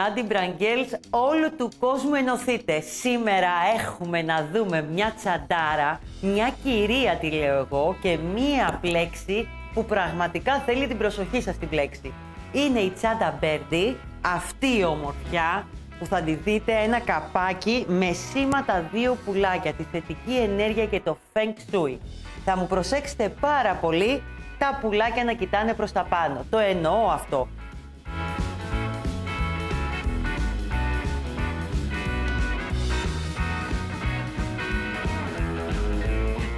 Handy Brand Girls όλου του κόσμου ενωθείτε. Σήμερα έχουμε να δούμε μια τσαντάρα, μια κυρία τη λέω εγώ και μια πλέξη που πραγματικά θέλει την προσοχή σας στην πλέξη. Είναι η τσάντα Birdie, αυτή η ομορφιά που θα τη δείτε, ένα καπάκι με σήματα δύο πουλάκια, τη θετική ενέργεια και το Feng Shui. Θα μου προσέξετε πάρα πολύ τα πουλάκια να κοιτάνε προς τα πάνω. Το εννοώ αυτό.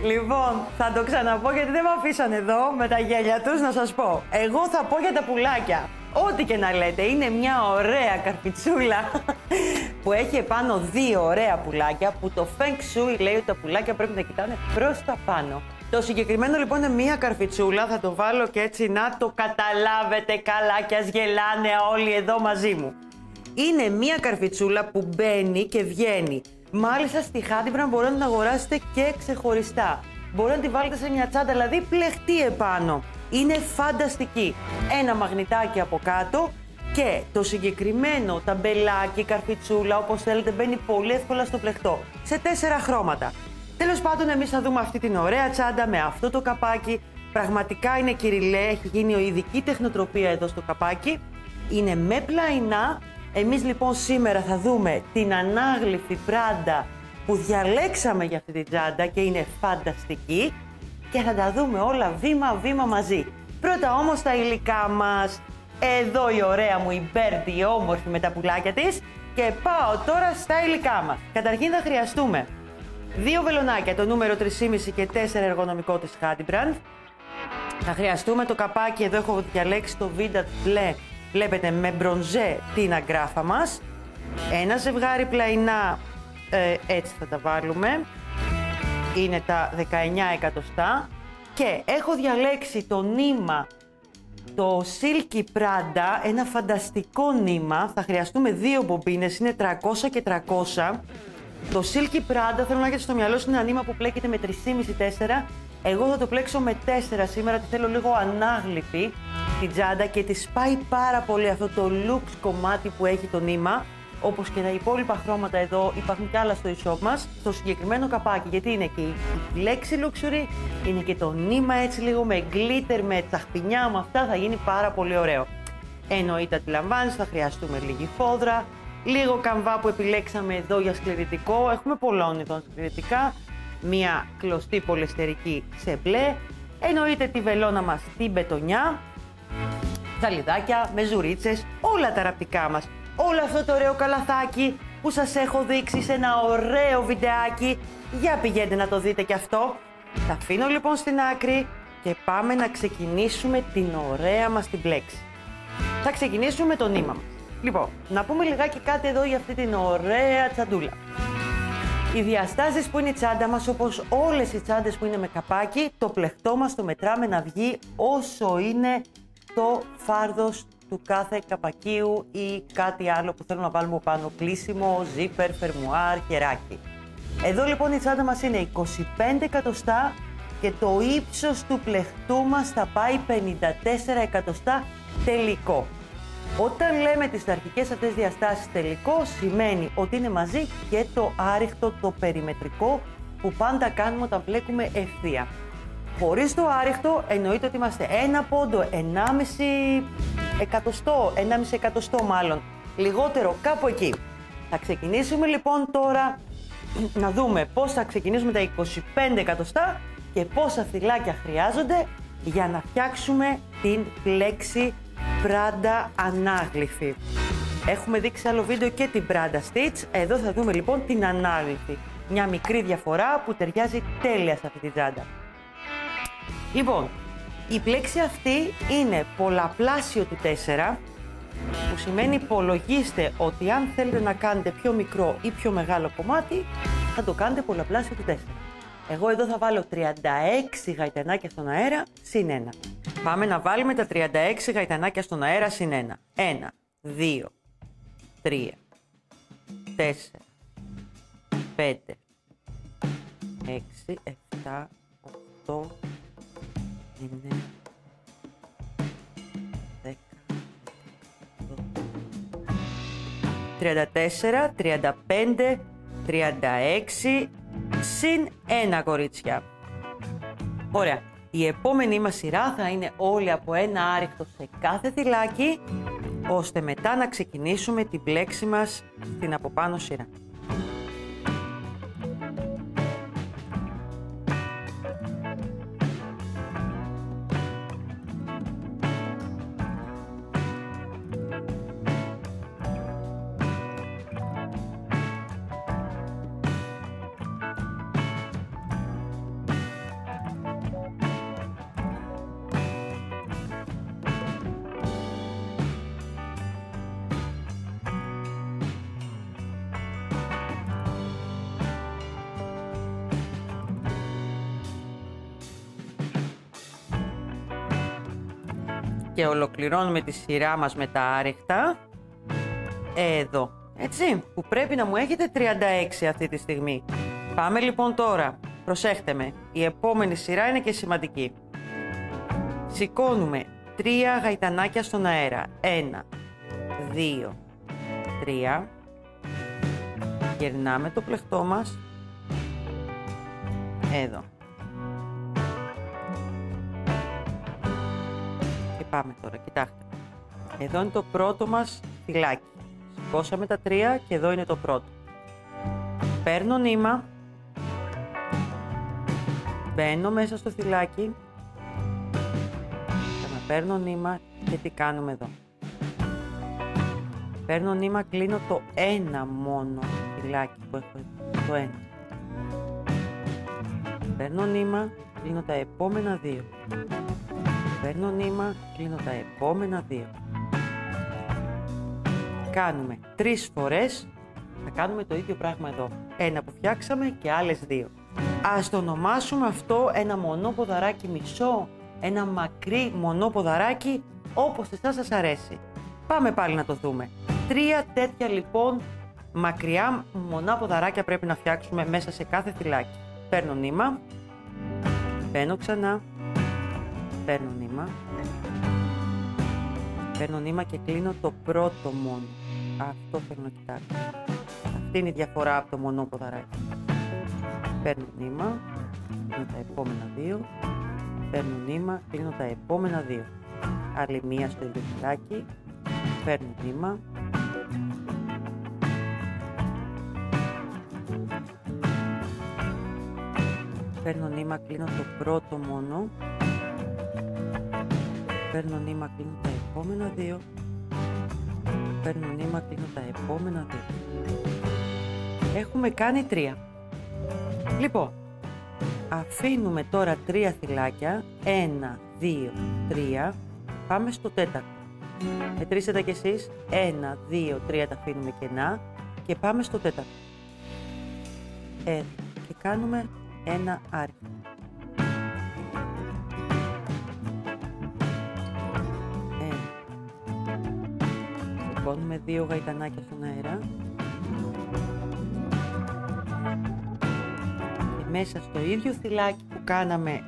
Λοιπόν, θα το ξαναπώ γιατί δεν με αφήσαν εδώ με τα γέλια τους να σας πω. Εγώ θα πω για τα πουλάκια. Ό,τι και να λέτε, είναι μια ωραία καρπιτσούλα που έχει επάνω δύο ωραία πουλάκια που το Feng Shui λέει ότι τα πουλάκια πρέπει να κοιτάνε προς τα πάνω. Το συγκεκριμένο λοιπόν είναι μια καρφιτσούλα, θα το βάλω και έτσι να το καταλάβετε καλά και ας γελάνε όλοι εδώ μαζί μου. Είναι μια καρφιτσούλα που μπαίνει και βγαίνει. Μάλιστα στη Handy Brand μπορείτε να την αγοράσετε και ξεχωριστά. Μπορείτε να τη βάλετε σε μια τσάντα, δηλαδή πλεχτή επάνω. Είναι φανταστική. Ένα μαγνητάκι από κάτω και το συγκεκριμένο ταμπελάκι, καρφιτσούλα, όπως θέλετε, μπαίνει πολύ εύκολα στο πλεχτό. Σε 4 χρώματα. Τέλος πάντων, εμείς θα δούμε αυτή την ωραία τσάντα με αυτό το καπάκι. Πραγματικά είναι κυριλέ, έχει γίνει ειδική τεχνοτροπία εδώ στο καπάκι. Είναι με πλαϊνά. Εμείς λοιπόν σήμερα θα δούμε την ανάγλυφη πράντα που διαλέξαμε για αυτή την τσάντα και είναι φανταστική και θα τα δούμε όλα βήμα-βήμα μαζί. Πρώτα όμως τα υλικά μας. Εδώ η ωραία μου η Birdie, η όμορφη με τα πουλάκια της και πάω τώρα στα υλικά μας. Καταρχήν θα χρειαστούμε 2 βελονάκια, το νούμερο 3,5 και 4 εργονομικό της Handy Brand. Θα χρειαστούμε το καπάκι, εδώ έχω διαλέξει το Vintage μπλε. Βλέπετε με μπρονζέ την αγκράφα μας. Ένα ζευγάρι πλαϊνά, έτσι θα τα βάλουμε. Είναι τα 19 εκατοστά. Και έχω διαλέξει το νήμα, το Silky Prada, ένα φανταστικό νήμα. Θα χρειαστούμε 2 μπομπίνες, είναι 300 και 300. Το Silky Prada θέλω να έχετε στο μυαλό σας, είναι ένα νήμα που πλέκεται με 3,5-4. Εγώ θα το πλέξω με 4 σήμερα, τη θέλω λίγο ανάγλυφη την τσάντα και τη πάει πάρα πολύ αυτό το looks κομμάτι που έχει το νήμα. Όπως και τα υπόλοιπα χρώματα εδώ, υπάρχουν κι άλλα στο e-shop μας, στο συγκεκριμένο καπάκι, γιατί είναι και η λέξη luxury, είναι και το νήμα έτσι λίγο με glitter, με τσαχπινιά, με αυτά θα γίνει πάρα πολύ ωραίο. Εννοείται αντιλαμβάνεις, θα χρειαστούμε λίγη φόδρα, λίγο καμβά που επιλέξαμε εδώ για σκληρητικό, έχουμε πολλών ειδών σκληρητικά, μία κλωστή πολυστερική σε μπλε, εννοείται τη βελόνα μας την μπετονιά, σαλιδάκια, μεζουρίτσες, όλα τα ραπτικά μας. Όλο αυτό το ωραίο καλαθάκι που σας έχω δείξει σε ένα ωραίο βιντεάκι. Για πηγαίνετε να το δείτε και αυτό. Τα αφήνω λοιπόν στην άκρη και πάμε να ξεκινήσουμε την ωραία μας την πλέξη. Θα ξεκινήσουμε με το νήμα μας. Λοιπόν, να πούμε λιγάκι κάτι εδώ για αυτή την ωραία τσαντούλα. Οι διαστάσεις που είναι η τσάντα μας, όπως όλες οι τσάντες που είναι με καπάκι, το πλεχτό μας το μετράμε να βγει όσο είναι το φάρδος του κάθε καπακίου ή κάτι άλλο που θέλουμε να βάλουμε πάνω, κλείσιμο, ζίπερ, φερμουάρ, χεράκι. Εδώ λοιπόν η τσάντα μας είναι 25 εκατοστά και το ύψος του πλεχτού μας θα πάει 54 εκατοστά τελικό. Όταν λέμε τις αρχικές αυτές διαστάσεις τελικό, σημαίνει ότι είναι μαζί και το άριχτο, το περιμετρικό που πάντα κάνουμε όταν πλέκουμε ευθεία. Χωρίς το άριχτο εννοείται ότι είμαστε 1 πόντο, 1,5 εκατοστό, 1,5 εκατοστό μάλλον, λιγότερο κάπου εκεί. Θα ξεκινήσουμε λοιπόν τώρα να δούμε πώς θα ξεκινήσουμε τα 25 εκατοστά και πόσα φυλάκια χρειάζονται για να φτιάξουμε την πλέξη Prada ανάγλυφη. Έχουμε δείξει άλλο βίντεο και την Prada Stitch, εδώ θα δούμε λοιπόν την ανάγλυφη. Μια μικρή διαφορά που ταιριάζει τέλεια σε αυτή τη τσάντα. Λοιπόν, η πλέξη αυτή είναι πολλαπλάσιο του 4, που σημαίνει υπολογίστε ότι αν θέλετε να κάνετε πιο μικρό ή πιο μεγάλο κομμάτι, θα το κάνετε πολλαπλάσιο του 4. Εγώ εδώ θα βάλω 36 γαϊτανάκια στον αέρα συν 1. Πάμε να βάλουμε τα 36 γαϊτανάκια στον αέρα συν 1. 1, 2, 3, 4, 5, 6, 7, 8, 9, 10, 11, 12, 34, 35, 36, συν 1 κορίτσια. Ωραία. Η επόμενη μας σειρά θα είναι όλοι από ένα άριχτο σε κάθε θυλάκι, ώστε μετά να ξεκινήσουμε την πλέξη μας στην από πάνω σειρά. Και ολοκληρώνουμε τη σειρά μας με τα άριχτα. Εδώ, έτσι, που πρέπει να μου έχετε 36 αυτή τη στιγμή. Πάμε λοιπόν τώρα, προσέχτε με, η επόμενη σειρά είναι και σημαντική. Σηκώνουμε 3 γαϊτανάκια στον αέρα. 1, 2, 3. Γυρνάμε το πλεκτό μας. Εδώ. Πάμε τώρα, κοιτάξτε. Εδώ είναι το πρώτο μας θυλάκι. Σηκώσαμε τα 3 και εδώ είναι το πρώτο. Παίρνω νήμα. Μπαίνω μέσα στο θυλάκι. Παίρνω νήμα και τι κάνουμε εδώ. Παίρνω νήμα, κλείνω το ένα μόνο θυλάκι που έχω εδώ. Το ένα. Παίρνω νήμα, κλείνω τα επόμενα 2. Παίρνω νήμα, κλείνω τα επόμενα 2. Κάνουμε 3 φορές, θα κάνουμε το ίδιο πράγμα εδώ. Ένα που φτιάξαμε και άλλες 2. Ας το ονομάσουμε αυτό ένα μονόποδαράκι μισό, ένα μακρύ μονόποδαράκι, όπως εσάς σας αρέσει. Πάμε πάλι να το δούμε. 3 τέτοια λοιπόν μακριά μονάποδαράκια πρέπει να φτιάξουμε μέσα σε κάθε θυλάκι. Παίρνω νήμα, μπαίνω ξανά. Παίρνω νήμα. Παίρνω νήμα και κλείνω το πρώτο μόνο. Αυτό θέλω να κοιτάξω. Αυτή είναι η διαφορά από το μονόποδαράκι. Παίρνω νήμα, κλείνω τα επόμενα 2. Παίρνω νήμα, κλείνω τα επόμενα 2. Άλλη μία στο ίδιο θυλάκι. Παίρνω νήμα. Παίρνω νήμα, κλείνω το πρώτο μόνο. Παίρνω νήμα, κλείνω τα επόμενα 2. Παίρνω νήμα, κλείνω τα επόμενα 2. Έχουμε κάνει 3. Λοιπόν, αφήνουμε τώρα 3 θυλάκια. 1, 2, 3. Πάμε στο τέταρτο. Μετρήστε τα κι εσείς. 1, 2, 3 τα αφήνουμε κενά. Και πάμε στο τέταρτο. Και κάνουμε ένα άριθμο. Σηκώνουμε 2 γαϊτανάκια στον αέρα και μέσα στο ίδιο θυλάκι που κάναμε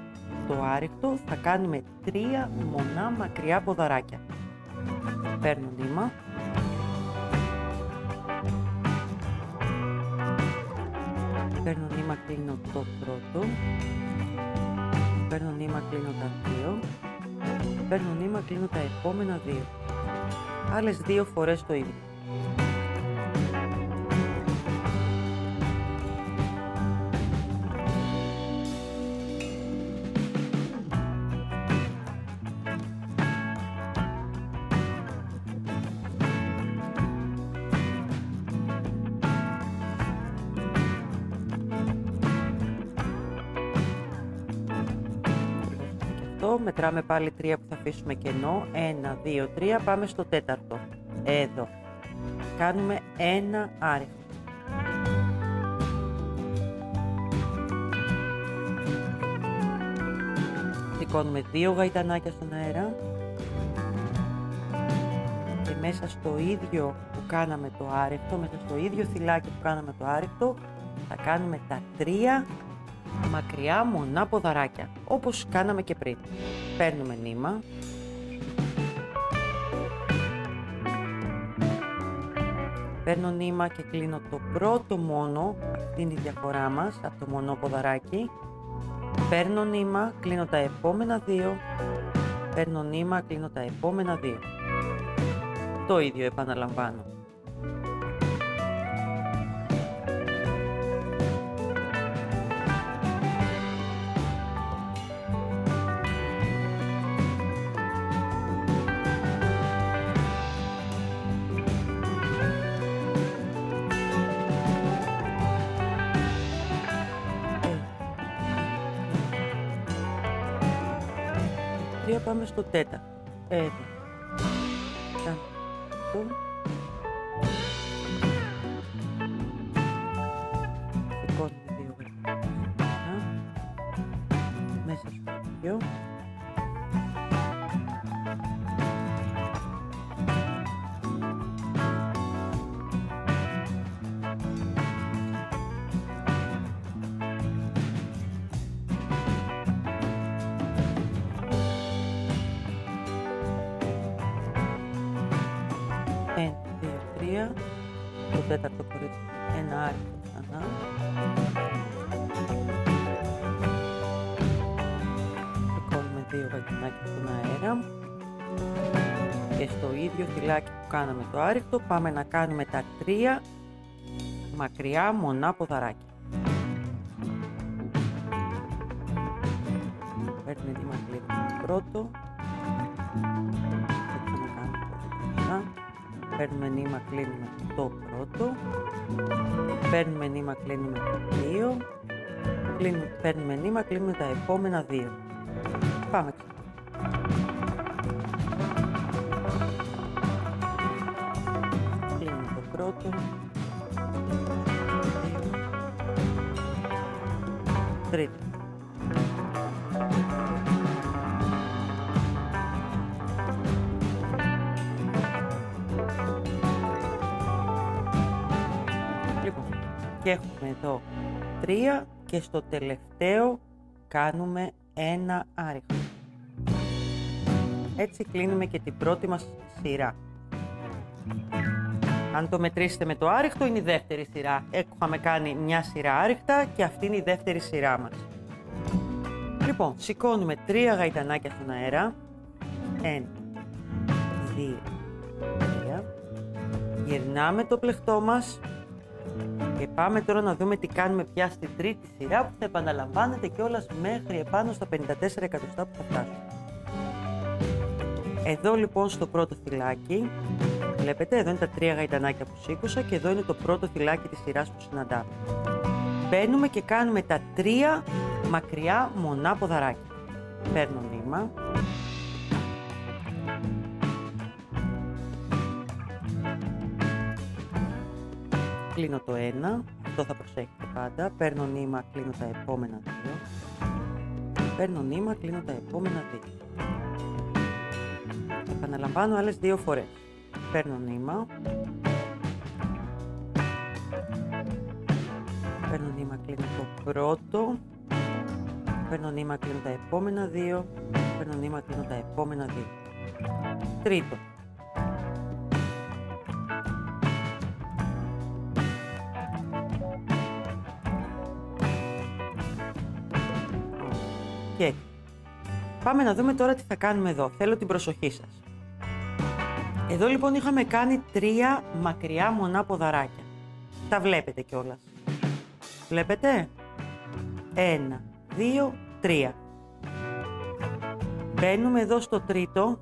το άριχτο θα κάνουμε 3 μονά μακριά ποδαράκια. Παίρνω νήμα, παίρνω νήμα, κλείνω το πρώτο, παίρνω νήμα, κλείνω τα 2, παίρνω νήμα, κλείνω τα επόμενα 2. Άλλες 2 φορές το ίδιο. Μετράμε πάλι 3 που θα αφήσουμε κενό. 1, 2, 3. Πάμε στο τέταρτο. Εδώ. Κάνουμε ένα άριθμο. Σηκώνουμε 2 γαϊτανάκια στον αέρα. Και μέσα στο ίδιο που κάναμε το άριχτο, μέσα στο ίδιο θυλάκι που κάναμε το άριχτο, θα κάνουμε τα 3 μακριά μονά ποδαράκια, όπως κάναμε και πριν. Παίρνουμε νήμα. Παίρνω νήμα και κλείνω το πρώτο μόνο, αυτή είναι η διαφορά μας, από το μονό ποδαράκι. Παίρνω νήμα, κλείνω τα επόμενα δύο, παίρνω νήμα, κλείνω τα επόμενα δύο. Το ίδιο επαναλαμβάνω. Πάμε στο τέταρτο. Εδώ. Κάνω αυτό. Σηκώνουμε δύο γραμμές. Μέσα στο ίδιο. Το τέταρτο κορίτσι, ένα άρθρο ξανά. Σηκώνουμε δύο γαϊτανάκια στον αέρα. Και στο ίδιο φυλάκι που κάναμε το άρρηκτο πάμε να κάνουμε τα 3 μακριά μονά ποδαράκια. Παίρνουμε τη μακριά το πρώτο. Παίρνουμε νήμα, κλείνουμε το πρώτο, παίρνουμε νήμα, κλείνουμε το 2, παίρνουμε νήμα, κλείνουμε τα επόμενα 2. Πάμε ξανά. Κλείνουμε το πρώτο, 2, τρίτο. Και έχουμε εδώ 3 και στο τελευταίο κάνουμε ένα άρρηχο. Έτσι κλείνουμε και την πρώτη μας σειρά. Αν το μετρήσετε με το άρρηχτο είναι η δεύτερη σειρά. Έχουμε κάνει μια σειρά άρρηχτα και αυτή είναι η δεύτερη σειρά μας. Λοιπόν, σηκώνουμε 3 γαϊτανάκια στον αέρα. 1, 2, 3. Γυρνάμε το πλεκτό μας. Και πάμε τώρα να δούμε τι κάνουμε πια στην τρίτη σειρά που θα επαναλαμβάνεται κιόλας μέχρι επάνω στα 54 εκατοστά που θα φτάσουμε. Εδώ λοιπόν στο πρώτο φυλάκι, βλέπετε εδώ είναι τα 3 γαϊτανάκια που σήκωσα και εδώ είναι το πρώτο φυλάκι της σειράς που συναντάμε. Μπαίνουμε και κάνουμε τα 3 μακριά μονά ποδαράκια. Παίρνω νήμα. Κλείνω το 1, αυτό θα προσέχετε πάντα, παίρνω νήμα, κλείνω τα επόμενα 2, παίρνω νήμα, κλείνω τα επόμενα 2. Επαναλαμβάνω άλλες 2 φορές. Παίρνω νήμα, παίρνω νήμα, κλείνω το πρώτο, παίρνω νήμα, κλείνω τα επόμενα 2, παίρνω νήμα, κλείνω τα επόμενα 2. Τρίτο. Και πάμε να δούμε τώρα τι θα κάνουμε εδώ. Θέλω την προσοχή σας. Εδώ λοιπόν είχαμε κάνει 3 μακριά μονά ποδαράκια. Τα βλέπετε κιόλας. Βλέπετε? 1, 2, 3. Μπαίνουμε εδώ στο τρίτο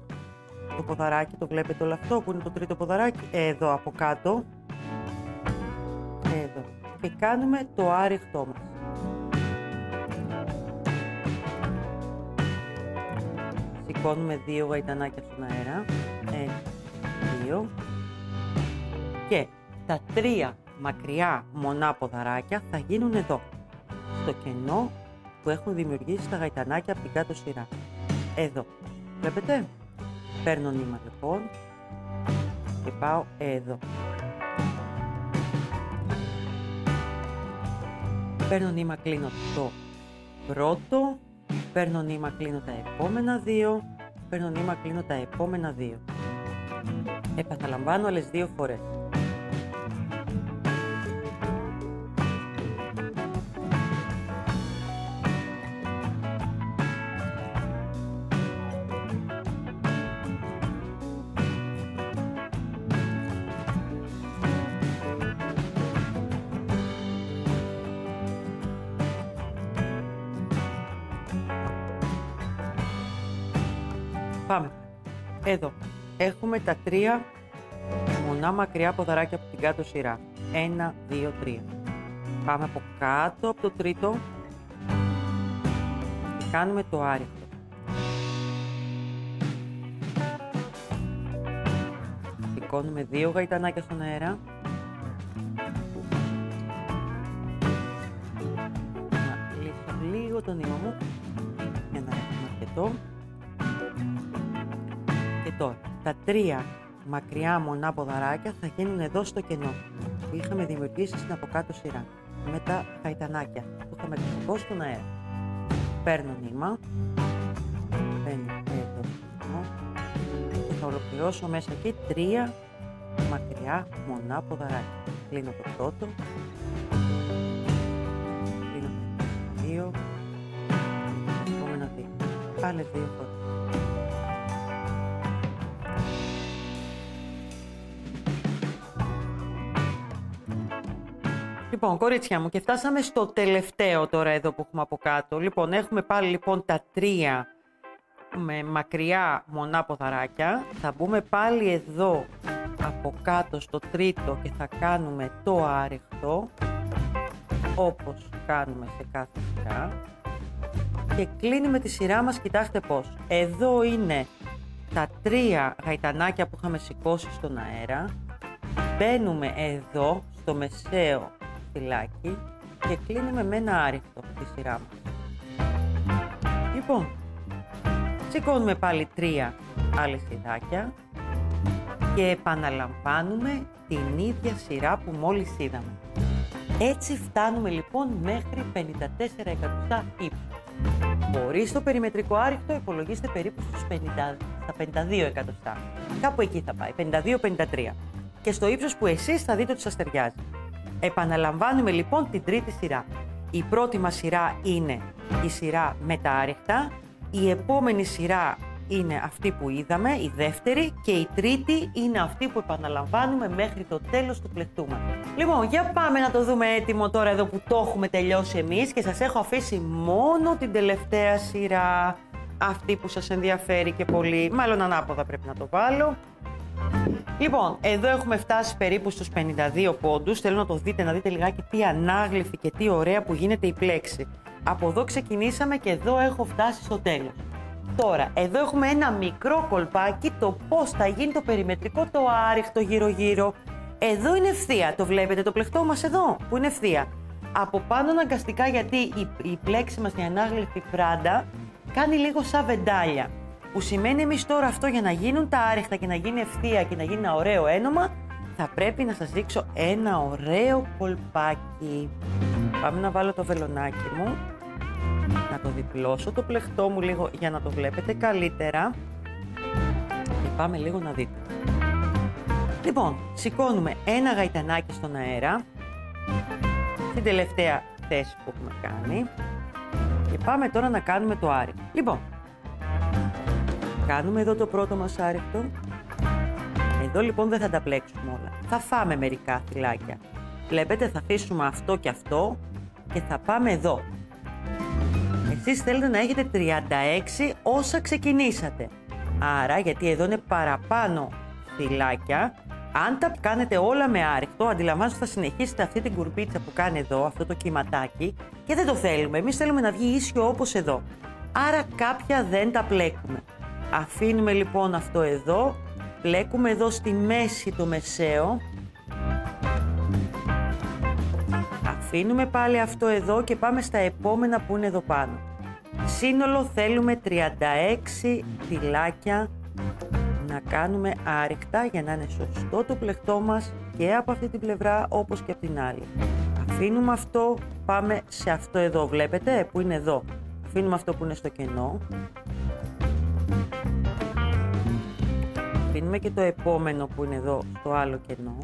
το ποδαράκι. Το βλέπετε όλο αυτό που είναι το τρίτο ποδαράκι? Εδώ από κάτω. Εδώ. Και κάνουμε το άρρηχτό μας. Σηκώνουμε 2 γαϊτανάκια στον αέρα. 1, 2. Και τα 3 μακριά μονά ποδαράκια θα γίνουν εδώ. Στο κενό που έχουν δημιουργήσει τα γαϊτανάκια από την κάτω σειρά. Εδώ. Βλέπετε? Παίρνω νήμα λοιπόν και πάω εδώ. Παίρνω νήμα, κλείνω το πρώτο. Παίρνω νήμα, κλείνω τα επόμενα 2. Παίρνω νήμα, κλείνω τα επόμενα 2. Επαναλαμβάνω άλλες 2 φορές. Πάμε. Εδώ έχουμε τα 3 μονά μακριά ποδαράκια από την κάτω σειρά. 1, 2, 3. Πάμε από κάτω από το τρίτο και κάνουμε το άρρηκτο. Σηκώνουμε 2 γαϊτανάκια στον αέρα. Να λύσω λίγο τον ύμο μου για να έχουμε αρκετό. Και τώρα τα 3 μακριά μονά ποδαράκια θα γίνουν εδώ στο κενό που είχαμε δημιουργήσει στην από κάτω σειρά με τα γαϊτανάκια που είχαμε σηκώσει στον αέρα. Παίρνω νήμα, μπαίνω εδώ στο κενό και θα ολοκληρώσω μέσα εκεί 3 μακριά μονά ποδαράκια. Κλείνω το πρώτο, κλείνω το 2, το επόμενο 2, πάλι 2 φορές. Λοιπόν, κορίτσια μου, και φτάσαμε στο τελευταίο τώρα εδώ που έχουμε από κάτω. Λοιπόν, έχουμε πάλι λοιπόν τα 3 με μακριά μονά ποδαράκια. Θα μπούμε πάλι εδώ από κάτω στο τρίτο και θα κάνουμε το άρρηκτο, όπως κάνουμε σε κάθε σειρά. Και κλείνουμε τη σειρά μας, κοιτάξτε πώς. Εδώ είναι τα 3 γαϊτανάκια που είχαμε σηκώσει στον αέρα. Μπαίνουμε εδώ στο μεσαίο φυλάκι και κλείνουμε με ένα άρρηκτο τη σειρά μας. Λοιπόν, σηκώνουμε πάλι 3 αλυσιδάκια και επαναλαμβάνουμε την ίδια σειρά που μόλις είδαμε. Έτσι φτάνουμε λοιπόν μέχρι 54 εκατοστά ύψος. Χωρίς το περιμετρικό άρρηκτο υπολογίστε περίπου στα 52 εκατοστά. Κάπου εκεί θα πάει, 52-53. Και στο ύψος που εσείς θα δείτε ότι σας ταιριάζει. Επαναλαμβάνουμε λοιπόν την τρίτη σειρά. Η πρώτη μας σειρά είναι η σειρά με τα άρρηκτα, η επόμενη σειρά είναι αυτή που είδαμε, η δεύτερη, και η τρίτη είναι αυτή που επαναλαμβάνουμε μέχρι το τέλος του πλεκτού μας. Λοιπόν, για πάμε να το δούμε έτοιμο τώρα εδώ που το έχουμε τελειώσει εμείς και σας έχω αφήσει μόνο την τελευταία σειρά, αυτή που σας ενδιαφέρει και πολύ, μάλλον ανάποδα πρέπει να το βάλω. Λοιπόν, εδώ έχουμε φτάσει περίπου στους 52 πόντους. Θέλω να το δείτε, να δείτε λιγάκι τι ανάγλυφη και τι ωραία που γίνεται η πλέξη. Από εδώ ξεκινήσαμε και εδώ έχω φτάσει στο τέλος. Τώρα, εδώ έχουμε ένα μικρό κολπάκι, το πώς θα γίνει το περιμετρικό, το άρρηκτο γύρω-γύρω. Εδώ είναι ευθεία, το βλέπετε το πλεκτό μας εδώ, που είναι ευθεία. Από πάνω αναγκαστικά, γιατί η πλέξη μας, η ανάγλυφη πράντα, κάνει λίγο σαν βεντάλια. Που σημαίνει εμείς τώρα αυτό, για να γίνουν τα άρρηκτα και να γίνει ευθεία και να γίνει ένα ωραίο ένομα, θα πρέπει να σας δείξω ένα ωραίο κολπάκι. Πάμε να βάλω το βελονάκι μου, να το διπλώσω το πλεκτό μου λίγο για να το βλέπετε καλύτερα και πάμε λίγο να δείτε. Λοιπόν, σηκώνουμε ένα γαϊτανάκι στον αέρα, στην τελευταία θέση που έχουμε κάνει, και πάμε τώρα να κάνουμε το άρρηκτο. Λοιπόν, κάνουμε εδώ το πρώτο μας άρρηκτο. Εδώ λοιπόν δεν θα τα πλέξουμε όλα. Θα φάμε μερικά φυλάκια. Βλέπετε, θα αφήσουμε αυτό και αυτό και θα πάμε εδώ. Εσείς θέλετε να έχετε 36 όσα ξεκινήσατε. Άρα, γιατί εδώ είναι παραπάνω φυλάκια, αν τα κάνετε όλα με άρρηκτο, αντιλαμβάνεστε ότι θα συνεχίσετε αυτή την κουρπίτσα που κάνει εδώ, αυτό το κυματάκι, και δεν το θέλουμε. Εμείς θέλουμε να βγει ίσιο όπως εδώ. Άρα κάποια δεν τα πλέκουμε. Αφήνουμε λοιπόν αυτό εδώ, πλέκουμε εδώ στη μέση το μεσαίο. Αφήνουμε πάλι αυτό εδώ και πάμε στα επόμενα που είναι εδώ πάνω. Σύνολο θέλουμε 36 φυλάκια να κάνουμε άρρηκτα για να είναι σωστό το πλεκτό μας και από αυτή την πλευρά όπως και από την άλλη. Αφήνουμε αυτό, πάμε σε αυτό εδώ, βλέπετε που είναι εδώ. Αφήνουμε αυτό που είναι στο κενό. Αφήνουμε και το επόμενο που είναι εδώ στο άλλο κενό.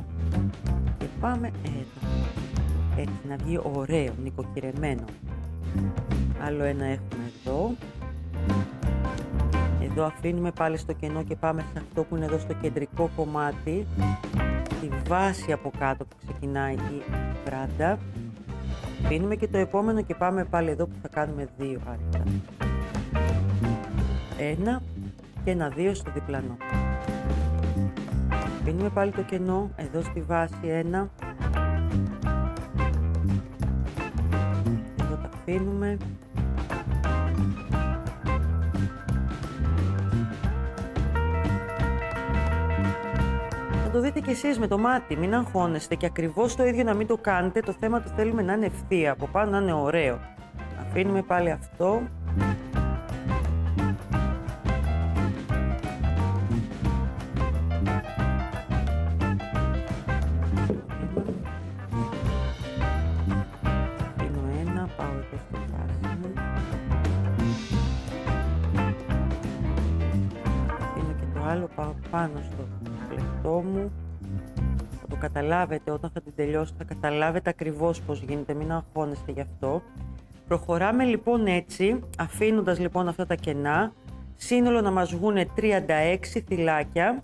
Και πάμε εδώ. Έτσι να βγει ωραίο, νοικοκυρεμένο. Άλλο ένα έχουμε εδώ. Εδώ αφήνουμε πάλι στο κενό και πάμε σε αυτό που είναι εδώ στο κεντρικό κομμάτι. Τη βάση από κάτω που ξεκινάει η πράντα. Αφήνουμε και το επόμενο και πάμε πάλι εδώ που θα κάνουμε δύο άρρηκτα. Ένα και ένα 2 στο διπλανό. Αφήνουμε πάλι το κενό, εδώ στη βάση 1. Εδώ τα αφήνουμε. Θα το δείτε κι εσείς με το μάτι, μην αγχώνεστε και ακριβώς το ίδιο να μην το κάνετε. Το θέμα το θέλουμε να είναι ευθεία, από πάνω να είναι ωραίο. Αφήνουμε πάλι αυτό. Αφήνω ένα, πάω εδώ στο πράσινο. Αφήνω και το άλλο, πάω πάνω στο πλεκτό μου. Θα το καταλάβετε όταν θα την τελειώσω, θα καταλάβετε ακριβώς πώς γίνεται, μην αγχώνεστε γι' αυτό. Προχωράμε λοιπόν έτσι, αφήνοντας λοιπόν αυτά τα κενά, σύνολο να μας βγουν 36 θυλάκια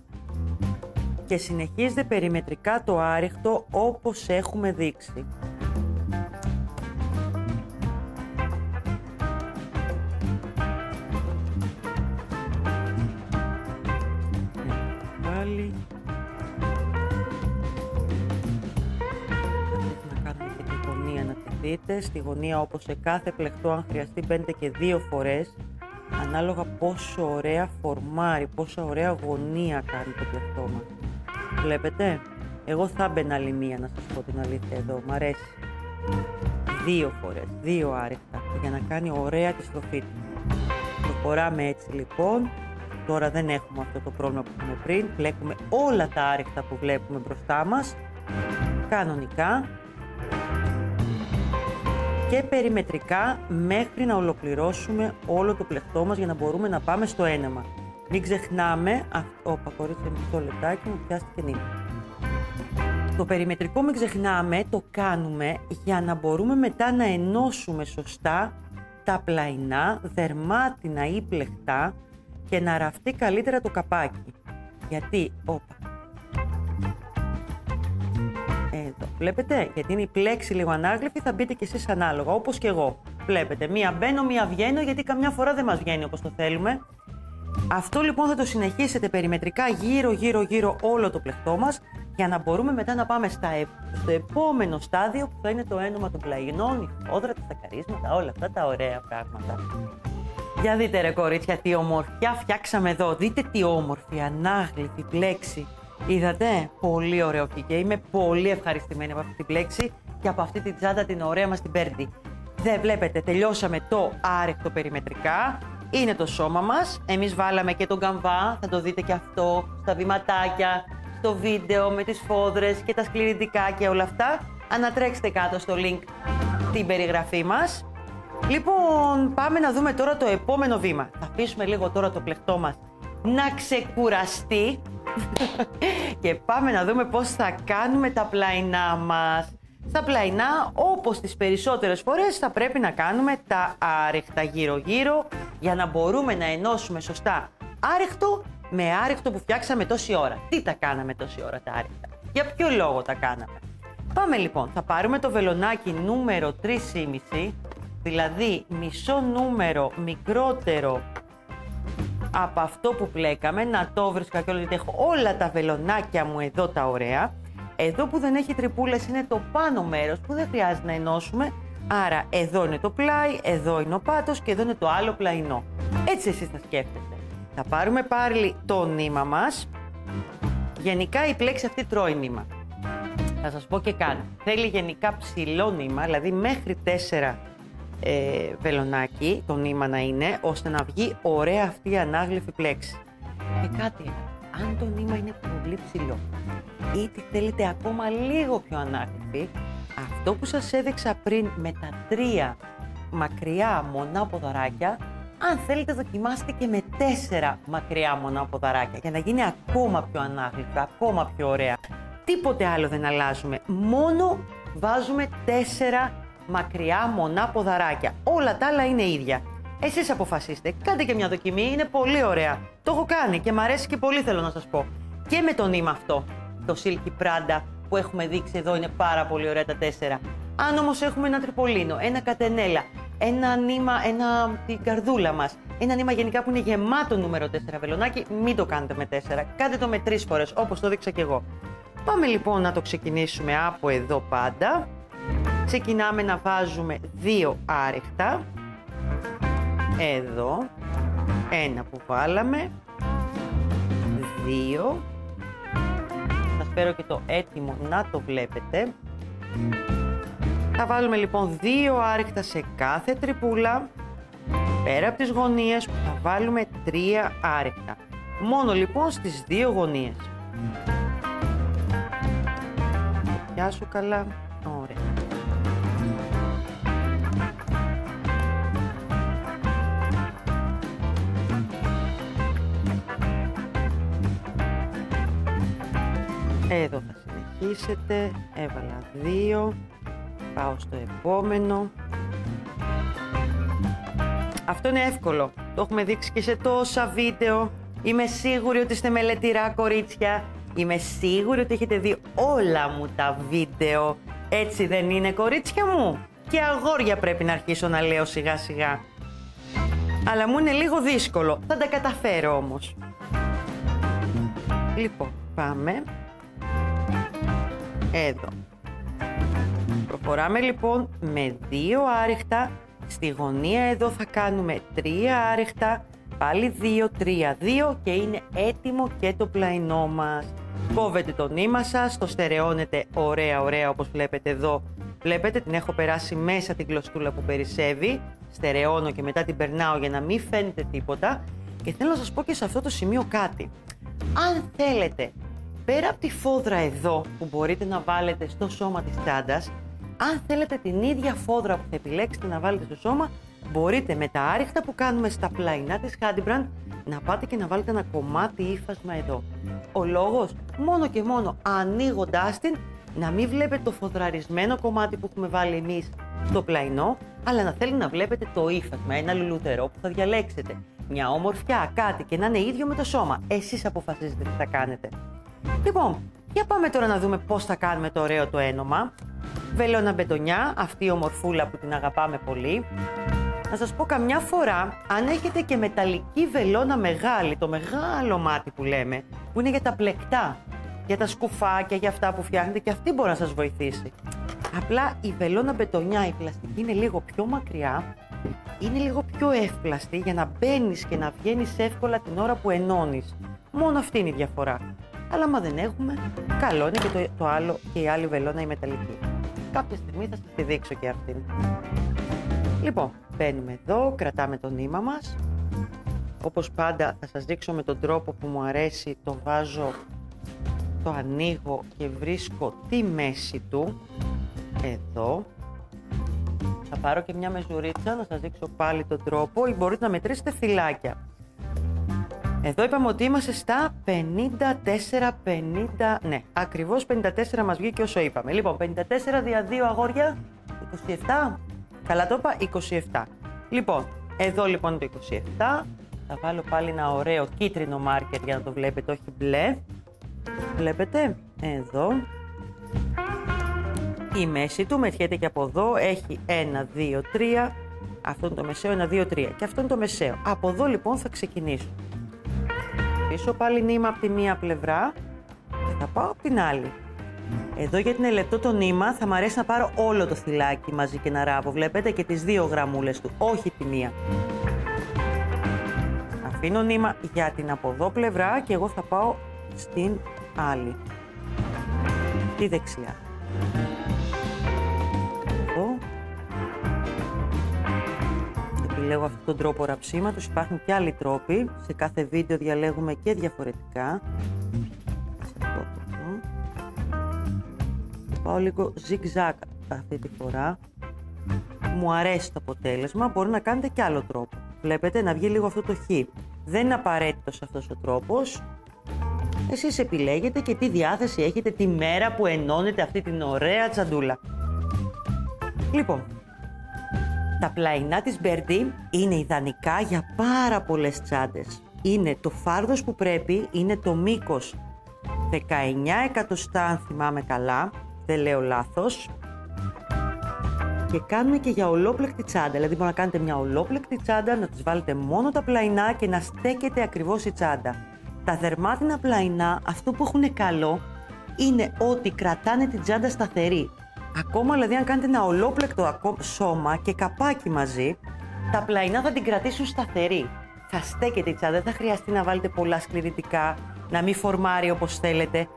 και συνεχίζετε περιμετρικά το άριχτο όπως έχουμε δείξει. Πάλι. Δείτε, στη γωνία όπως σε κάθε πλεκτό, αν χρειαστεί μπαίνετε και 2 φορές, ανάλογα πόσο ωραία φορμάρει, πόσο ωραία γωνία κάνει το πλεκτό μας. Βλέπετε, εγώ θα μπαίνα άλλη μία, να σας πω την αλήθεια εδώ, μ' αρέσει. 2 φορές, 2 άριχτα, για να κάνει ωραία τη στροφή του. Προχωράμε έτσι λοιπόν, τώρα δεν έχουμε αυτό το πρόβλημα που είχαμε πριν, βλέπουμε όλα τα άριχτα που βλέπουμε μπροστά μας, κανονικά. Και περιμετρικά μέχρι να ολοκληρώσουμε όλο το πλεκτό μας για να μπορούμε να πάμε στο έναμα. Μην ξεχνάμε, κορίτσια, μισό λεπτάκι, μου πιάστηκε νύχτα. Το περιμετρικό μην ξεχνάμε, το κάνουμε για να μπορούμε μετά να ενώσουμε σωστά τα πλαϊνά, δερμάτινα ή πλεκτά και να ραφτεί καλύτερα το καπάκι. Γιατί, εδώ, βλέπετε, γιατί είναι η πλέξη λίγο ανάγλυφη, θα μπείτε κι εσείς ανάλογα, όπως και εγώ. Βλέπετε, μία μπαίνω, μία βγαίνω, γιατί καμιά φορά δεν μας βγαίνει όπως το θέλουμε. Αυτό λοιπόν θα το συνεχίσετε περιμετρικά γύρω όλο το πλεκτό μας, για να μπορούμε μετά να πάμε στο επόμενο στάδιο που θα είναι το ένωμα των πλαϊνών, η φόδρα, τα σακαρίσματα, όλα αυτά τα ωραία πράγματα. Για δείτε ρε κορίτσια, τι ομορφιά φτιάξαμε εδώ. Δείτε τι όμορφη, ανάγλυφη πλέξη. Είδατε, πολύ ωραίο βγήκε. Είμαι πολύ ευχαριστημένη από αυτή την πλέξη και από αυτή την τσάντα την ωραία μας την Πέρντι. Δεν βλέπετε, τελειώσαμε το άρεκτο περιμετρικά. Είναι το σώμα μας. Εμείς βάλαμε και τον καμβά, θα το δείτε και αυτό στα βηματάκια, στο βίντεο με τις φόδρες και τα σκληρητικά και όλα αυτά. Ανατρέξτε κάτω στο link την περιγραφή μας. Λοιπόν, πάμε να δούμε τώρα το επόμενο βήμα. Θα αφήσουμε λίγο τώρα το πλεκτό μας να ξεκουραστεί και πάμε να δούμε πώς θα κάνουμε τα πλαϊνά μας. Στα πλαϊνά, όπως τις περισσότερες φορές, θα πρέπει να κάνουμε τα άρεχτα γύρω-γύρω για να μπορούμε να ενώσουμε σωστά άρεχτο με άρεχτο που φτιάξαμε τόση ώρα. Τι τα κάναμε τόση ώρα τα άρεχτα, για ποιο λόγο τα κάναμε. Πάμε λοιπόν, θα πάρουμε το βελονάκι νούμερο 3,5, δηλαδή μισό νούμερο μικρότερο από αυτό που πλέκαμε. Να το βρίσκα και όλα, γιατί έχω όλα τα βελονάκια μου εδώ τα ωραία. Εδώ που δεν έχει τρυπούλες είναι το πάνω μέρος που δεν χρειάζεται να ενώσουμε. Άρα εδώ είναι το πλάι, εδώ είναι ο πάτος και εδώ είναι το άλλο πλαϊνό. Έτσι εσείς θα σκέφτεστε. Θα πάρουμε πάλι το νήμα μας. Γενικά η πλέξη αυτή τρώει νήμα. Θα σας πω και κάτι. Θέλει γενικά ψηλό νήμα, δηλαδή μέχρι 4 βελονάκι το νήμα να είναι, ώστε να βγει ωραία αυτή η ανάγλυφη πλέξη. Και κάτι, αν το νήμα είναι πολύ ψηλό ή τι θέλετε ακόμα λίγο πιο ανάγλυφη, αυτό που σας έδειξα πριν με τα 3 μακριά μονά ποδαράκια, αν θέλετε δοκιμάστε και με 4 μακριά μονά ποδαράκια για να γίνει ακόμα πιο ανάγλυφη, ακόμα πιο ωραία. Τίποτε άλλο δεν αλλάζουμε, μόνο βάζουμε 4 μακριά μονά ποδαράκια. Όλα τα άλλα είναι ίδια. Εσείς αποφασίστε, κάντε και μια δοκιμή, είναι πολύ ωραία. Το έχω κάνει και μ' αρέσει και πολύ, θέλω να σας πω. Και με το νήμα αυτό, το Silky Prada που έχουμε δείξει εδώ, είναι πάρα πολύ ωραία τα 4. Αν όμως έχουμε ένα τριπολίνο, ένα κατενέλα, ένα νήμα, την καρδούλα μας, Ένα νήμα γενικά που είναι γεμάτο νούμερο 4 βελονάκι, μην το κάνετε με 4. Κάντε το με 3 φορές, όπως το δείξα και εγώ. Πάμε λοιπόν να το ξεκινήσουμε από εδώ πάντα. Ξεκινάμε να βάζουμε 2 άριχτα. Εδώ. Ένα που βάλαμε. 2. Σας φέρω και το έτοιμο να το βλέπετε. Θα βάλουμε λοιπόν 2 άριχτα σε κάθε τρυπούλα. Πέρα από τις γωνίες θα βάλουμε 3 άριχτα. Μόνο λοιπόν στις 2 γωνίες. Το πιάσω καλά. Ωραία. Εδώ θα συνεχίσετε. Έβαλα 2. Πάω στο επόμενο. Αυτό είναι εύκολο. Το έχουμε δείξει και σε τόσα βίντεο. Είμαι σίγουρη ότι είστε μελετηρά κορίτσια. Είμαι σίγουρη ότι έχετε δει όλα μου τα βίντεο. Έτσι δεν είναι, κορίτσια μου? Και αγόρια πρέπει να αρχίσω να λέω σιγά σιγά. Αλλά μου είναι λίγο δύσκολο. Θα τα καταφέρω όμως. Λοιπόν, πάμε. Εδώ. Προχωράμε λοιπόν με 2 άριχτα. Στη γωνία εδώ θα κάνουμε 3 άριχτα. Πάλι 2, 3, 2 και είναι έτοιμο και το πλαϊνό μας. Κόβετε το νήμα σας, το στερεώνετε ωραία ωραία όπως βλέπετε εδώ. Βλέπετε, την έχω περάσει μέσα την κλωστούλα που περισσεύει. Στερεώνω και μετά την περνάω για να μην φαίνεται τίποτα. Και θέλω να σας πω και σε αυτό το σημείο κάτι. Αν θέλετε, πέρα από τη φόδρα εδώ που μπορείτε να βάλετε στο σώμα της τσάντας, αν θέλετε την ίδια φόδρα που θα επιλέξετε να βάλετε στο σώμα, μπορείτε με τα άριχτα που κάνουμε στα πλαϊνά της Hadibrand να πάτε και να βάλετε ένα κομμάτι ύφασμα εδώ. Ο λόγος, μόνο και μόνο ανοίγοντάς την, να μην βλέπετε το φοδραρισμένο κομμάτι που έχουμε βάλει εμείς στο πλαϊνό, αλλά να θέλει να βλέπετε το ύφασμα, ένα λουλουτερό που θα διαλέξετε. Μια ομορφιά, κάτι και να είναι ίδιο με το σώμα. Εσείς αποφασίζετε τι θα κάνετε. Λοιπόν, για πάμε τώρα να δούμε πώς θα κάνουμε το ωραίο το ένομα. Βελόνα μπετονιά, αυτή η ομορφούλα που την αγαπάμε πολύ. Να σας πω καμιά φορά, αν έχετε και μεταλλική βελόνα μεγάλη, το μεγάλο μάτι που λέμε, που είναι για τα πλεκτά, για τα σκουφάκια, για αυτά που φτιάχνετε, και αυτή μπορεί να σας βοηθήσει. Απλά η βελόνα μπετονιά, η πλαστική, είναι λίγο πιο μακριά, είναι λίγο πιο εύπλαστη για να μπαίνεις και να βγαίνεις εύκολα την ώρα που ενώνεις. Μόνο αυτή είναι η διαφορά. Αλλά άμα δεν έχουμε, καλό είναι και το άλλο και η άλλη βελόνα η μεταλλική. Κάποια στιγμή θα σας τη δείξω και αυτήν. Λοιπόν, μπαίνουμε εδώ, κρατάμε το νήμα μας. Όπως πάντα θα σας δείξω με τον τρόπο που μου αρέσει, το βάζω, το ανοίγω και βρίσκω τη μέση του. Εδώ. Θα πάρω και μια μεζουρίτσα να σας δείξω πάλι τον τρόπο, ή μπορείτε να μετρήσετε φυλάκια. Εδώ είπαμε ότι είμαστε στα 54, ναι, ακριβώς 54 μας βγήκε όσο είπαμε. Λοιπόν, 54 δια 2 αγόρια, 27, καλά το είπα, 27. Λοιπόν, εδώ λοιπόν το 27, θα βάλω πάλι ένα ωραίο κίτρινο μάρκερ για να το βλέπετε, όχι μπλε. Βλέπετε, εδώ. Η μέση του μετιέται και από εδώ, έχει 1, 2, 3, αυτό είναι το μεσαίο, 1, 2, 3 και αυτό είναι το μεσαίο. Από εδώ λοιπόν θα ξεκινήσω. Πίσω πάλι νήμα από τη μία πλευρά και θα πάω από την άλλη. Εδώ γιατί είναι λεπτό το νήμα θα μου αρέσει να πάρω όλο το θυλάκι μαζί και να ράβω. Βλέπετε και τις 2 γραμμούλες του, όχι τη μία. Αφήνω νήμα για την από εδώ πλευρά και εγώ θα πάω στην άλλη. Τη δεξιά. Εδώ. Επιλέγω αυτόν τον τρόπο ραψίματος, υπάρχουν και άλλοι τρόποι, σε κάθε βίντεο διαλέγουμε και διαφορετικά. Πάω λίγο zigzag αυτή τη φορά, μου αρέσει το αποτέλεσμα, μπορεί να κάνετε και άλλο τρόπο. Βλέπετε να βγει λίγο αυτό το χ, δεν είναι απαραίτητος αυτός ο τρόπος, εσείς επιλέγετε και τι διάθεση έχετε τη μέρα που ενώνετε αυτή την ωραία τσαντούλα. Λοιπόν, τα πλαϊνά της Birdie είναι ιδανικά για πάρα πολλές τσάντες. Είναι το φάρδος που πρέπει, είναι το μήκος 19 εκατοστά αν θυμάμαι καλά, δεν λέω λάθος. και κάνουν και για ολόπλεκτη τσάντα. Δηλαδή, μπορείτε να κάνετε μια ολόπλεκτη τσάντα, να τις βάλετε μόνο τα πλαϊνά και να στέκεται ακριβώς η τσάντα. Τα δερμάτινα πλαϊνά, αυτό που έχουν καλό είναι ότι κρατάνε την τσάντα σταθερή. Ακόμα δηλαδή, αν κάνετε ένα ολόπλεκτο σώμα και καπάκι μαζί, τα πλαϊνά θα την κρατήσουν σταθερή. Θα στέκεται η τσάντα, δεν θα χρειαστεί να βάλετε πολλά σκληρητικά, να μην φορμάρει όπως θέλετε.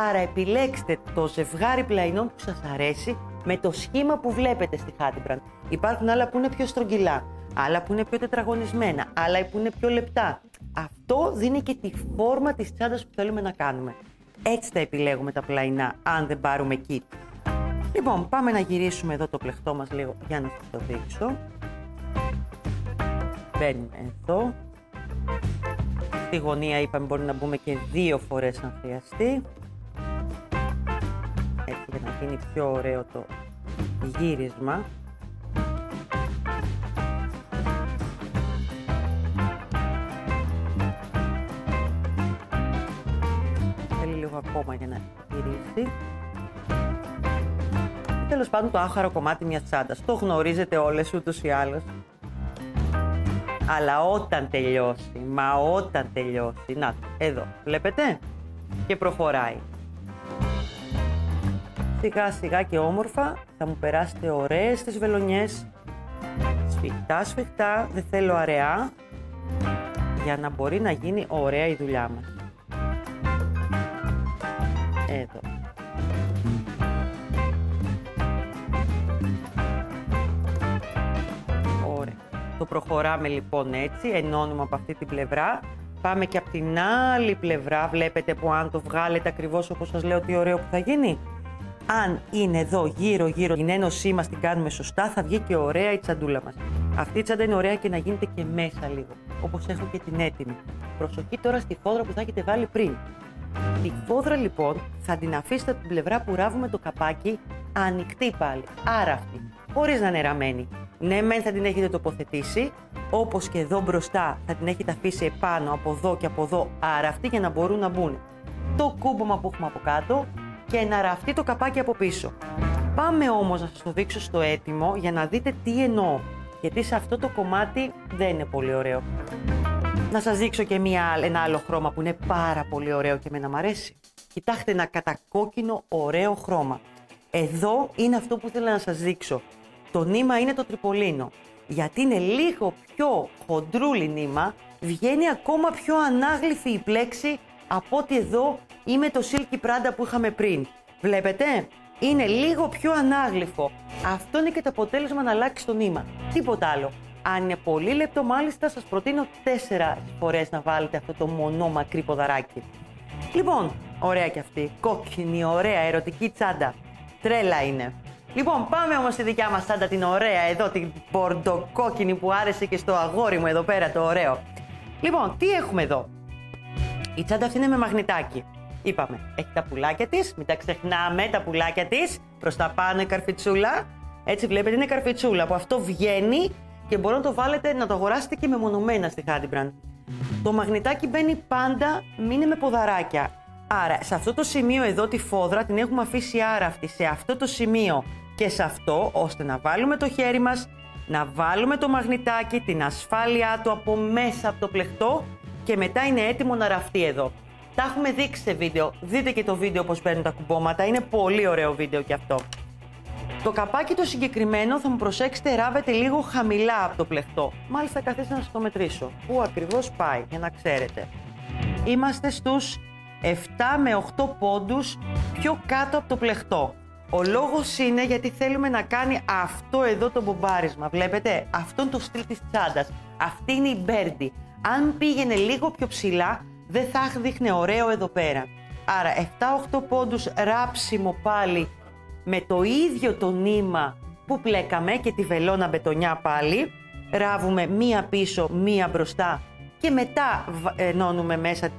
Άρα επιλέξτε το ζευγάρι πλαϊνών που σας αρέσει με το σχήμα που βλέπετε στη Hattie Brand. Υπάρχουν άλλα που είναι πιο στρογγυλά, άλλα που είναι πιο τετραγωνισμένα, άλλα που είναι πιο λεπτά. Αυτό δίνει και τη φόρμα της τσάντας που θέλουμε να κάνουμε. Έτσι τα επιλέγουμε τα πλαϊνά, αν δεν πάρουμε kit. Λοιπόν, πάμε να γυρίσουμε εδώ το πλεκτό μας λίγο για να σας το δείξω. Μπαίνουμε εδώ. Στη γωνία είπαμε μπορεί να μπούμε και 2 φορές αν χρειαστεί. Έτσι για να γίνει πιο ωραίο το γύρισμα. Θέλει λίγο ακόμα για να γυρίσει. Τέλος πάντων το άχαρο κομμάτι μιας τσάντας. Το γνωρίζετε όλες ούτως ή άλλως. Αλλά όταν τελειώσει, όταν τελειώσει, να εδώ, βλέπετε, και προχωράει. Σιγά σιγά και όμορφα θα μου περάσετε ωραίες τις βελονιές, σφιχτά σφιχτά, δεν θέλω αραιά, για να μπορεί να γίνει ωραία η δουλειά μας. Εδώ. Το προχωράμε λοιπόν έτσι, ενώνουμε από αυτή την πλευρά. Πάμε και από την άλλη πλευρά, βλέπετε που αν το βγάλετε ακριβώς όπως σας λέω τι ωραίο που θα γίνει. Αν είναι εδώ γύρω-γύρω την ένωσή μας την κάνουμε σωστά, θα βγει και ωραία η τσαντούλα μας. Αυτή η τσάντα είναι ωραία και να γίνεται και μέσα λίγο, όπως έχω και την έτοιμη. Προσοχή τώρα στη φόδρα που θα έχετε βάλει πριν. Τη φόδρα λοιπόν θα την αφήσετε από την πλευρά που ράβουμε το καπάκι ανοιχτή πάλι, άραφτη, χωρίς να είναι ραμμένη. Ναι, μεν θα την έχετε τοποθετήσει, όπως και εδώ μπροστά θα την έχετε αφήσει επάνω από εδώ και από εδώ άραφτη για να μπορούν να μπουν το κούμπομα που έχουμε από κάτω και να ραφτεί το καπάκι από πίσω. Πάμε όμως να σας το δείξω στο έτοιμο για να δείτε τι εννοώ, γιατί σε αυτό το κομμάτι δεν είναι πολύ ωραίο. Να σας δείξω και ένα άλλο χρώμα που είναι πάρα πολύ ωραίο και εμένα μ' αρέσει. Κοιτάξτε ένα κατακόκκινο ωραίο χρώμα. Εδώ είναι αυτό που ήθελα να σας δείξω. Το νήμα είναι το τριπολίνο. Γιατί είναι λίγο πιο χοντρούλι νήμα, βγαίνει ακόμα πιο ανάγλυφη η πλέξη από ότι εδώ ή με το Silky Prada που είχαμε πριν. Βλέπετε, είναι λίγο πιο ανάγλυφο. Αυτό είναι και το αποτέλεσμα να αλλάξει το νήμα. Τίποτα άλλο. Αν είναι πολύ λεπτό μάλιστα, σας προτείνω 4 φορές να βάλετε αυτό το μονό μακρύ ποδαράκι. Λοιπόν, ωραία και αυτή. Κόκκινη, ωραία, ερωτική τσάντα. Τρέλα είναι. Λοιπόν, πάμε όμως στη δικιά μας τσάντα, την ωραία εδώ, την πορντοκόκκινη που άρεσε και στο αγόρι μου εδώ πέρα, το ωραίο. Λοιπόν, τι έχουμε εδώ. Η τσάντα αυτή είναι με μαγνητάκι. Είπαμε, έχει τα πουλάκια της, μην τα ξεχνάμε τα πουλάκια της. Προς τα πάνω η καρφιτσούλα. Έτσι βλέπετε, είναι καρφιτσούλα. Από αυτό βγαίνει και μπορείτε να το βάλετε, να το αγοράσετε και μεμονωμένα στη Hattie Brand. Το μαγνητάκι μπαίνει πάντα, μην είναι με ποδαράκια. Άρα, σε αυτό το σημείο εδώ τη φόδρα την έχουμε αφήσει άραφτη, σε αυτό το σημείο και σε αυτό, ώστε να βάλουμε το χέρι μας, να βάλουμε το μαγνητάκι, την ασφάλειά του από μέσα από το πλεκτό και μετά είναι έτοιμο να ραφτεί εδώ. Τα έχουμε δείξει σε βίντεο, δείτε και το βίντεο πώς παίρνουν τα κουμπώματα, είναι πολύ ωραίο βίντεο και αυτό. Το καπάκι το συγκεκριμένο θα μου προσέξετε ράβεται λίγο χαμηλά από το πλεκτό. Μάλιστα καθίστε να σας το μετρήσω. Πού ακριβώς πάει, για να ξέρετε. Είμαστε στους 7 με 8 πόντους πιο κάτω από το πλεκτό. Ο λόγος είναι γιατί θέλουμε να κάνει αυτό εδώ το μπομπάρισμα. Βλέπετε, αυτό είναι το στυλ της τσάντας. Αυτή είναι η Birdie. Αν πήγαινε λίγο πιο ψηλά, δεν θα δείχνε ωραίο εδώ πέρα. Άρα 7-8 πόντους ράψιμο πάλι με το ίδιο το νήμα που πλέκαμε και τη βελόνα μπετονιά πάλι. Ράβουμε μία πίσω, μία μπροστά και μετά ενώνουμε μέσα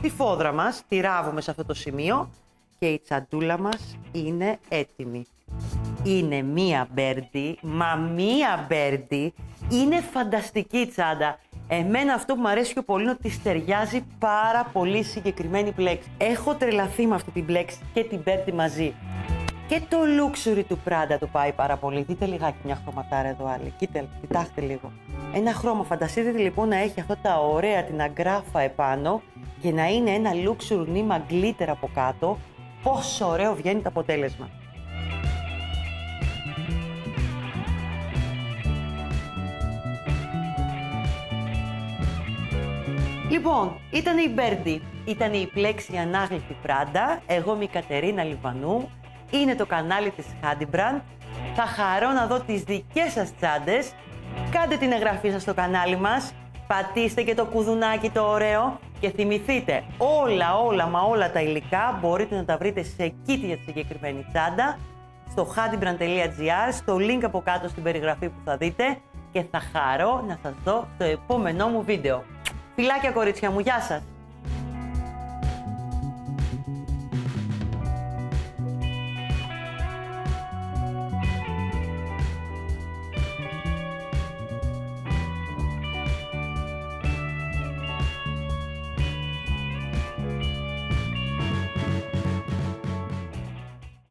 τη φόδρα μας, τη ράβουμε σε αυτό το σημείο και η τσαντούλα μας είναι έτοιμη. Είναι μία Birdie, μα μία Birdie, είναι φανταστική τσάντα. Εμένα αυτό που μου αρέσει πιο πολύ είναι ότι της ταιριάζει πάρα πολύ συγκεκριμένη πλέξη. Έχω τρελαθεί με αυτή την πλέξη και την Birdie μαζί. Και το luxury του Prada του πάει πάρα πολύ. Δείτε λιγάκι μια χρωματάρα εδώ άλλη. Κοιτάξτε λίγο. Ένα χρώμα. Φανταστείτε λοιπόν να έχει αυτά τα ωραία την αγκράφα επάνω και να είναι ένα luxury νήμα glitter από κάτω. Πόσο ωραίο βγαίνει το αποτέλεσμα. Λοιπόν, ήταν η Birdie, ήταν η πλέξη ανάγλυφη Prada, εγώ είμαι η Κατερίνα Λιβανού, είναι το κανάλι της Handybrand. Θα χαρώ να δω τις δικές σας τσάντες. Κάντε την εγγραφή σας στο κανάλι μας, πατήστε και το κουδουνάκι το ωραίο και θυμηθείτε όλα τα υλικά μπορείτε να τα βρείτε σε kit για τη συγκεκριμένη τσάντα στο handybrand.gr, στο link από κάτω στην περιγραφή που θα δείτε και θα χαρώ να σας δω στο επόμενό μου βίντεο. Φιλάκια κορίτσια μου, γεια σας!